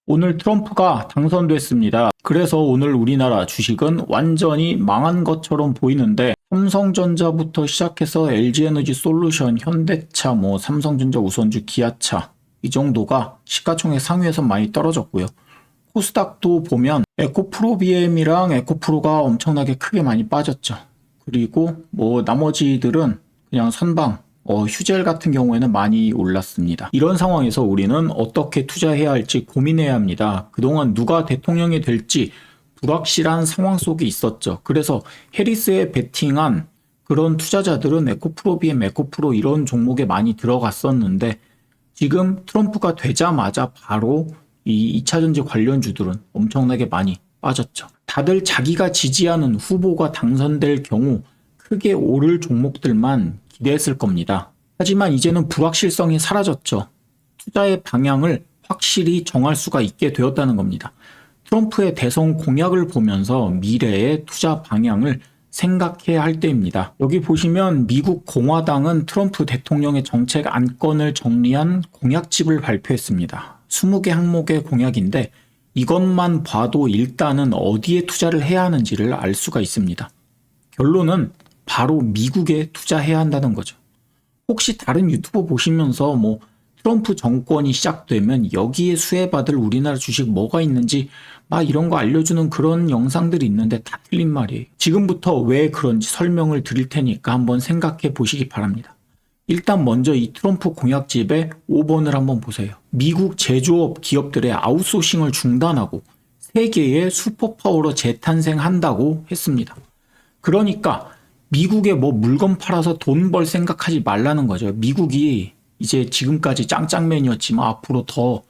오늘 트럼프가 당선됐습니다. 그래서 오늘 우리나라 주식은 완전히 망한 것처럼 보이는데 삼성전자부터 시작해서 LG에너지솔루션, 현대차, 삼성전자 우선주, 기아차 이 정도가 시가총액 상위에서 많이 떨어졌고요. 코스닥도 보면 에코프로 BM이랑 에코프로가 엄청나게 크게 많이 빠졌죠. 그리고 나머지들은 그냥 선방, 휴젤 같은 경우에는 많이 올랐습니다. 이런 상황에서 우리는 어떻게 투자해야 할지 고민해야 합니다. 그동안 누가 대통령이 될지 불확실한 상황 속에 있었죠. 그래서 해리스에 베팅한 그런 투자자들은 에코프로 BM, 에코프로 이런 종목에 많이 들어갔었는데 지금 트럼프가 되자마자 바로 이 2차전지 관련주들은 엄청나게 많이 빠졌죠. 다들 자기가 지지하는 후보가 당선될 경우 크게 오를 종목들만 기대했을 겁니다. 하지만 이제는 불확실성이 사라졌죠. 투자의 방향을 확실히 정할 수가 있게 되었다는 겁니다. 트럼프의 대선 공약을 보면서 미래의 투자 방향을 생각해야 할 때입니다. 여기 보시면 미국 공화당은 트럼프 대통령의 정책 안건을 정리한 공약집을 발표했습니다. 20개 항목의 공약인데 이것만 봐도 일단은 어디에 투자를 해야 하는지를 알 수가 있습니다. 결론은 바로 미국에 투자해야 한다는 거죠. 혹시 다른 유튜버 보시면서 트럼프 정권이 시작되면 여기에 수혜받을 우리나라 주식 뭐가 있는지 막 이런 거 알려주는 그런 영상들이 있는데 다 틀린 말이에요. 지금부터 왜 그런지 설명을 드릴 테니까 한번 생각해 보시기 바랍니다. 일단 먼저 이 트럼프 공약집의 5번을 한번 보세요. 미국 제조업 기업들의 아웃소싱을 중단하고 세계의 슈퍼파워로 재탄생한다고 했습니다. 그러니까 미국에 물건 팔아서 돈 벌 생각하지 말라는 거죠. 미국이 이제 지금까지 짱짱맨이었지만 앞으로 더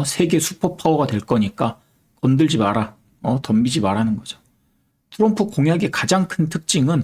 세계 슈퍼파워가 될 거니까 건들지 마라. 덤비지 마라는 거죠. 트럼프 공약의 가장 큰 특징은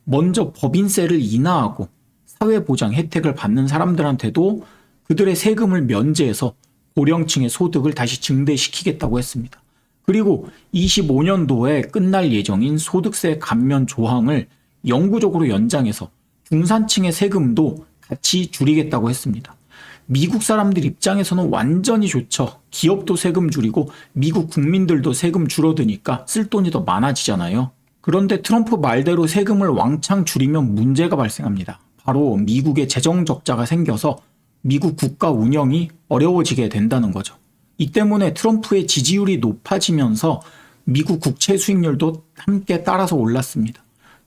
먼저 법인세를 인하하고 사회보장 혜택을 받는 사람들한테도 그들의 세금을 면제해서 고령층의 소득을 다시 증대시키겠다고 했습니다. 그리고 25년도에 끝날 예정인 소득세 감면 조항을 영구적으로 연장해서 중산층의 세금도 같이 줄이겠다고 했습니다. 미국 사람들 입장에서는 완전히 좋죠. 기업도 세금 줄이고 미국 국민들도 세금 줄어드니까 쓸 돈이 더 많아지잖아요. 그런데 트럼프 말대로 세금을 왕창 줄이면 문제가 발생합니다. 바로 미국의 재정 적자가 생겨서 미국 국가 운영이 어려워지게 된다는 거죠. 이 때문에 트럼프의 지지율이 높아지면서 미국 국채 수익률도 함께 따라서 올랐습니다.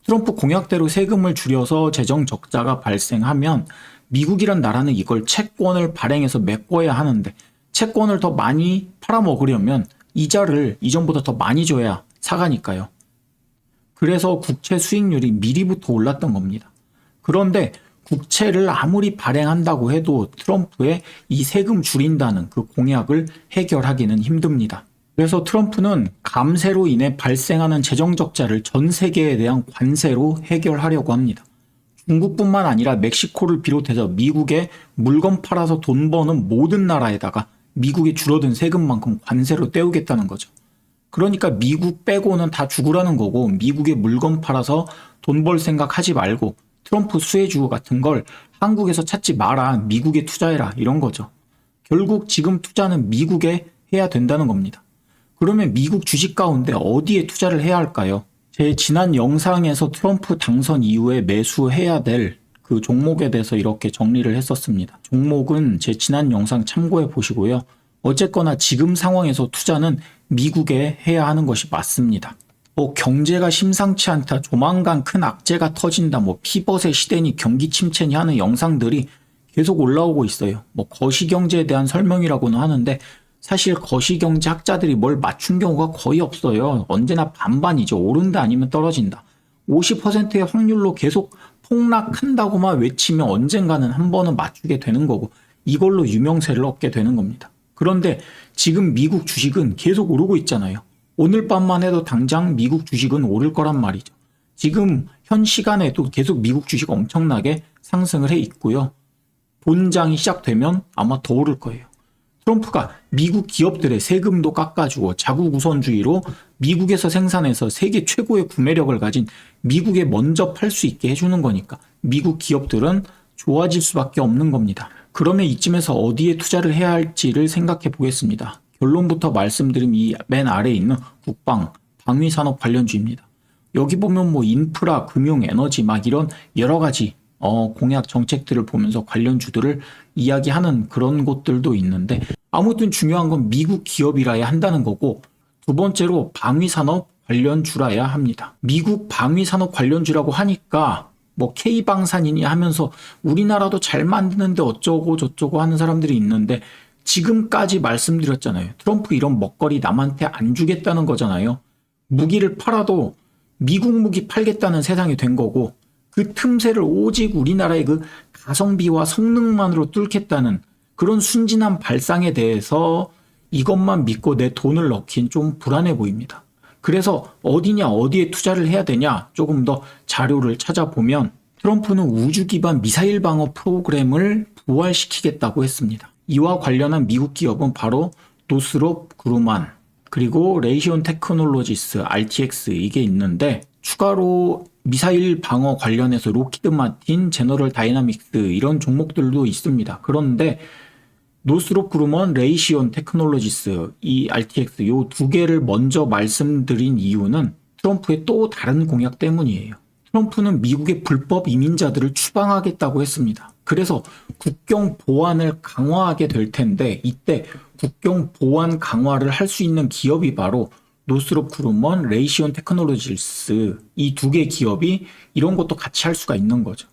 트럼프 공약대로 세금을 줄여서 재정 적자가 발생하면 미국이란 나라는 이걸 채권을 발행해서 메꿔야 하는데 채권을 더 많이 팔아먹으려면 이자를 이전보다 더 많이 줘야 사가니까요. 그래서 국채 수익률이 미리부터 올랐던 겁니다. 그런데 국채를 아무리 발행한다고 해도 트럼프의 이 세금 줄인다는 그 공약을 해결하기는 힘듭니다. 그래서 트럼프는 감세로 인해 발생하는 재정 적자를 전 세계에 대한 관세로 해결하려고 합니다. 중국뿐만 아니라 멕시코를 비롯해서 미국에 물건 팔아서 돈 버는 모든 나라에다가 미국이 줄어든 세금만큼 관세로 떼우겠다는 거죠. 그러니까 미국 빼고는 다 죽으라는 거고 미국에 물건 팔아서 돈 벌 생각하지 말고 트럼프 수혜주 같은 걸 한국에서 찾지 마라, 미국에 투자해라 이런 거죠. 결국 지금 투자는 미국에 해야 된다는 겁니다. 그러면 미국 주식 가운데 어디에 투자를 해야 할까요? 제 지난 영상에서 트럼프 당선 이후에 매수해야 될 그 종목에 대해서 이렇게 정리를 했었습니다. 종목은 제 지난 영상 참고해 보시고요. 어쨌거나 지금 상황에서 투자는 미국에 해야 하는 것이 맞습니다. 경제가 심상치 않다, 조만간 큰 악재가 터진다, 피벗의 시대니 경기 침체니 하는 영상들이 계속 올라오고 있어요. 거시경제에 대한 설명이라고는 하는데 사실 거시경제 학자들이 뭘 맞춘 경우가 거의 없어요. 언제나 반반이죠. 오른다 아니면 떨어진다. 50%의 확률로 계속 폭락한다고만 외치면 언젠가는 한 번은 맞추게 되는 거고 이걸로 유명세를 얻게 되는 겁니다. 그런데 지금 미국 주식은 계속 오르고 있잖아요. 오늘 밤만 해도 당장 미국 주식은 오를 거란 말이죠. 지금 현 시간에도 계속 미국 주식 엄청나게 상승을 해 있고요. 본장이 시작되면 아마 더 오를 거예요. 트럼프가 미국 기업들의 세금도 깎아주고 자국 우선주의로 미국에서 생산해서 세계 최고의 구매력을 가진 미국에 먼저 팔 수 있게 해주는 거니까 미국 기업들은 좋아질 수밖에 없는 겁니다. 그러면 이쯤에서 어디에 투자를 해야 할지를 생각해 보겠습니다. 결론부터 말씀드린 이 맨 아래에 있는 국방, 방위산업 관련주입니다. 여기 보면 뭐 인프라, 금융, 에너지 막 이런 여러 가지 공약 정책들을 보면서 관련주들을 이야기하는 그런 곳들도 있는데, 아무튼 중요한 건 미국 기업이라야 한다는 거고, 두 번째로 방위산업 관련주라야 합니다. 미국 방위산업 관련주라고 하니까 뭐 K방산이니 하면서 우리나라도 잘 만드는데 어쩌고 저쩌고 하는 사람들이 있는데, 지금까지 말씀드렸잖아요. 트럼프 이런 먹거리 남한테 안 주겠다는 거잖아요. 무기를 팔아도 미국 무기 팔겠다는 세상이 된 거고, 그 틈새를 오직 우리나라의 그 가성비와 성능만으로 뚫겠다는 그런 순진한 발상에 대해서 이것만 믿고 내 돈을 넣긴 좀 불안해 보입니다. 그래서 어디냐, 어디에 투자를 해야 되냐 조금 더 자료를 찾아보면, 트럼프는 우주 기반 미사일 방어 프로그램을 부활시키겠다고 했습니다. 이와 관련한 미국 기업은 바로 노스롭 그루만, 그리고 레이시온 테크놀로지스, RTX 이게 있는데, 추가로 미사일 방어 관련해서 로키드 마틴, 제너럴 다이나믹스 이런 종목들도 있습니다. 그런데 노스롭 그루먼, 레이시온 테크놀로지스, 이 RTX 요 두 개를 먼저 말씀드린 이유는 트럼프의 또 다른 공약 때문이에요. 트럼프는 미국의 불법 이민자들을 추방하겠다고 했습니다. 그래서 국경 보안을 강화하게 될 텐데, 이때 국경 보안 강화를 할 수 있는 기업이 바로 노스롭 그루먼, 레이시온 테크놀로지스, 이 두 개 기업이 이런 것도 같이 할 수가 있는 거죠.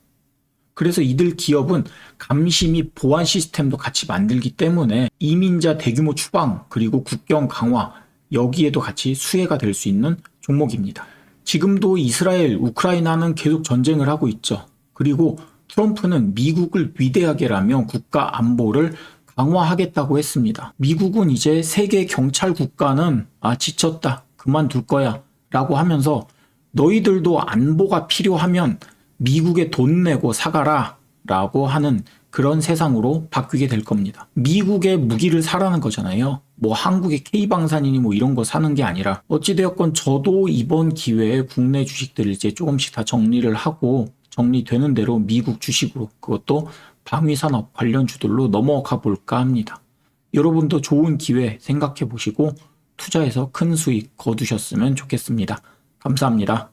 그래서 이들 기업은 감시 및 보안 시스템도 같이 만들기 때문에 이민자 대규모 추방, 그리고 국경 강화, 여기에도 같이 수혜가 될 수 있는 종목입니다. 지금도 이스라엘, 우크라이나는 계속 전쟁을 하고 있죠. 그리고 트럼프는 미국을 위대하게라며 국가 안보를 강화하겠다고 했습니다. 미국은 이제 세계 경찰 국가는 지쳤다, 그만둘 거야 라고 하면서, 너희들도 안보가 필요하면 미국에 돈 내고 사가라 라고 하는 그런 세상으로 바뀌게 될 겁니다. 미국의 무기를 사라는 거잖아요. 뭐 한국의 K방산이니 뭐 이런 거 사는 게 아니라, 어찌되었건 저도 이번 기회에 국내 주식들을 이제 조금씩 다 정리를 하고, 정리되는 대로 미국 주식으로, 그것도 방위산업 관련주들로 넘어가 볼까 합니다. 여러분도 좋은 기회 생각해 보시고 투자해서 큰 수익 거두셨으면 좋겠습니다. 감사합니다.